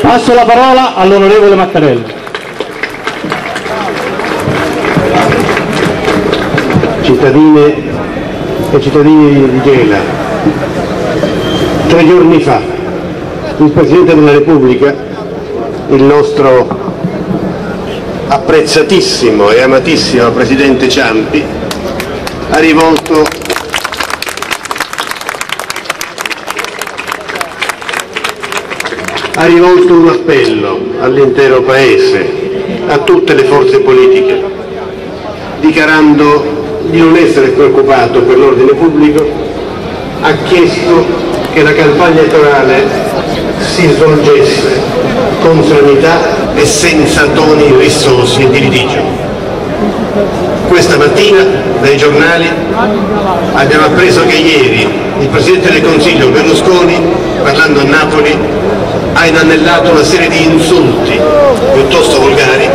Passo la parola all'onorevole Mattarella. Cittadine e cittadini di Gela, 3 giorni fa il Presidente della Repubblica, il nostro apprezzatissimo e amatissimo Presidente Ciampi, ha rivolto un appello all'intero Paese, a tutte le forze politiche, dichiarando di non essere preoccupato per l'ordine pubblico. Ha chiesto che la campagna elettorale si svolgesse con serenità e senza toni rissosi e di litigio. Questa mattina dai giornali abbiamo appreso che ieri il Presidente del Consiglio Berlusconi, parlando a Napoli, ha inanellato una serie di insulti piuttosto volgari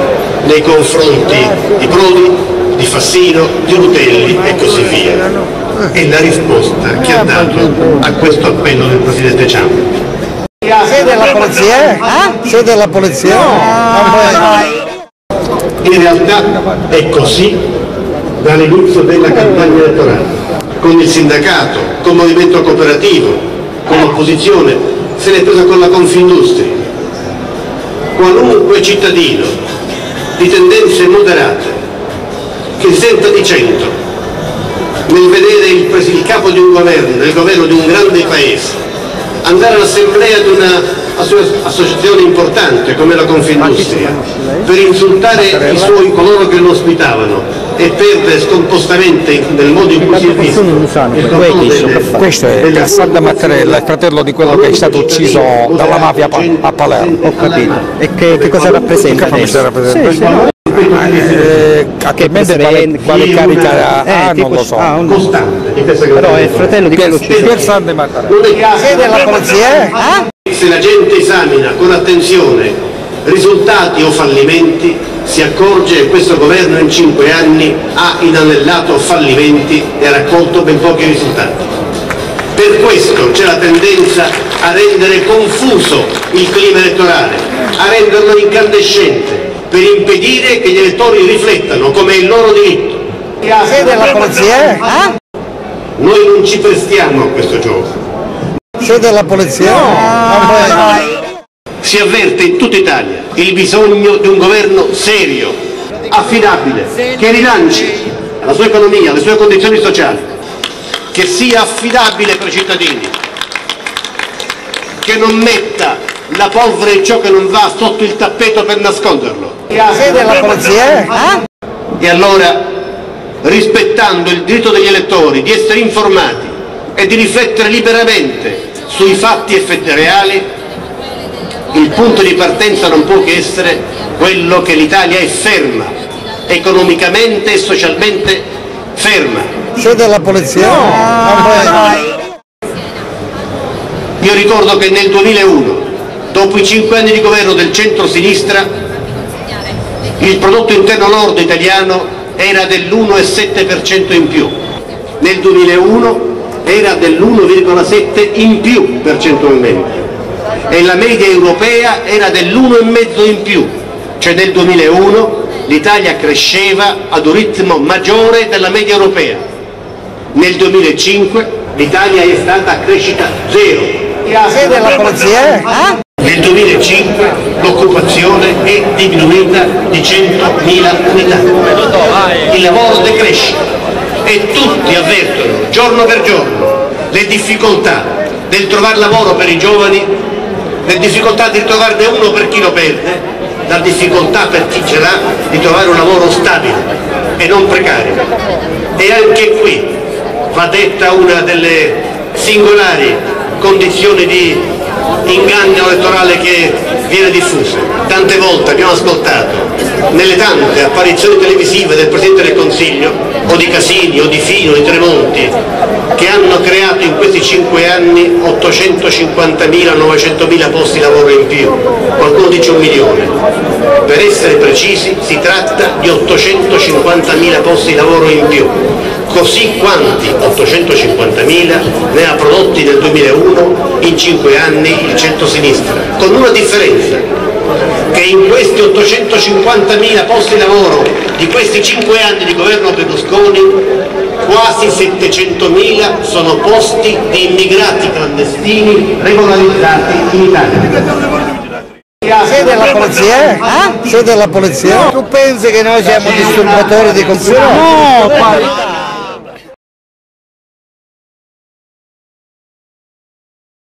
nei confronti di Prodi, di Fassino, di Rutelli e così via. E la risposta che ha dato a questo appello del Presidente Ciampi. Sei della polizia? Sei della polizia? In realtà è così dall'inizio della campagna elettorale, con il sindacato, con il movimento cooperativo, con l'opposizione, se l'è presa con la Confindustria. Qualunque cittadino di tendenze moderate che si senta di centro nel vedere il capo di un governo, del governo di un grande paese, andare all'assemblea di un'associazione importante come la Confindustria per insultare coloro che lo ospitavano e perdere scompostamente nel modo in cui si è visto. Questo è Cassandra Mattarella, il fratello di quello che è stato ucciso dalla mafia a Palermo. Ho capito. E che cosa rappresenta adesso? Attualmente quale carica ha non lo so. Però è il fratello di quello ucciso. Cassandra Mattarella. Sei della polizia? Se la gente esamina con attenzione risultati o fallimenti, si accorge che questo governo in 5 anni ha inanellato fallimenti e ha raccolto ben pochi risultati. Per questo c'è la tendenza a rendere confuso il clima elettorale, a renderlo incandescente, per impedire che gli elettori riflettano come è il loro diritto. Sei della polizia? Noi non ci prestiamo a questo gioco. Sei della polizia? Si avverte in tutta Italia il bisogno di un governo serio, affidabile, che rilanci la sua economia, le sue condizioni sociali, che sia affidabile per i cittadini, che non metta la polvere e ciò che non va sotto il tappeto per nasconderlo. Sei della polizia? E allora, rispettando il diritto degli elettori di essere informati e di riflettere liberamente sui fatti reali, il punto di partenza non può che essere quello che l'Italia è ferma, economicamente e socialmente ferma. Sei della polizia? Io ricordo che nel 2001, dopo i 5 anni di governo del centro-sinistra, il prodotto interno lordo italiano era dell'1,7% in più. Nel 2001 era dell'1,7% in più percentualmente. E la media europea era dell'1,5% in più, cioè nel 2001 l'Italia cresceva ad un ritmo maggiore della media europea. Nel 2005 l'Italia è stata a crescita zero. Sei della polizia? Nel 2005 l'occupazione è diminuita di 100.000 unità. Il lavoro decresce e tutti avvertono giorno per giorno le difficoltà del trovare lavoro per i giovani, le difficoltà di trovarne uno per chi lo perde, la difficoltà per chi ce l'ha di trovare un lavoro stabile e non precario. E anche qui va detta una delle singolari condizioni di inganno elettorale che viene diffusa. Tante volte abbiamo ascoltato nelle tante apparizioni televisive del Presidente del Consiglio, o di Casini, o di Fino, o di Tremonti, che hanno creato in questi 5 anni 850.000-900.000 posti di lavoro in più, qualcuno dice 1 milione. Per essere precisi si tratta di 850.000 posti di lavoro in più, così quanti 850.000 ne ha prodotti nel 2001 in 5 anni il centro-sinistra, con una differenza, che in questi 850.000 posti di lavoro di questi 5 anni di governo Berlusconi quasi 700.000 sono posti di immigrati clandestini regolarizzati in Italia. Sei della polizia? Sei della polizia? Tu pensi che noi siamo disturbatori di consumo? No,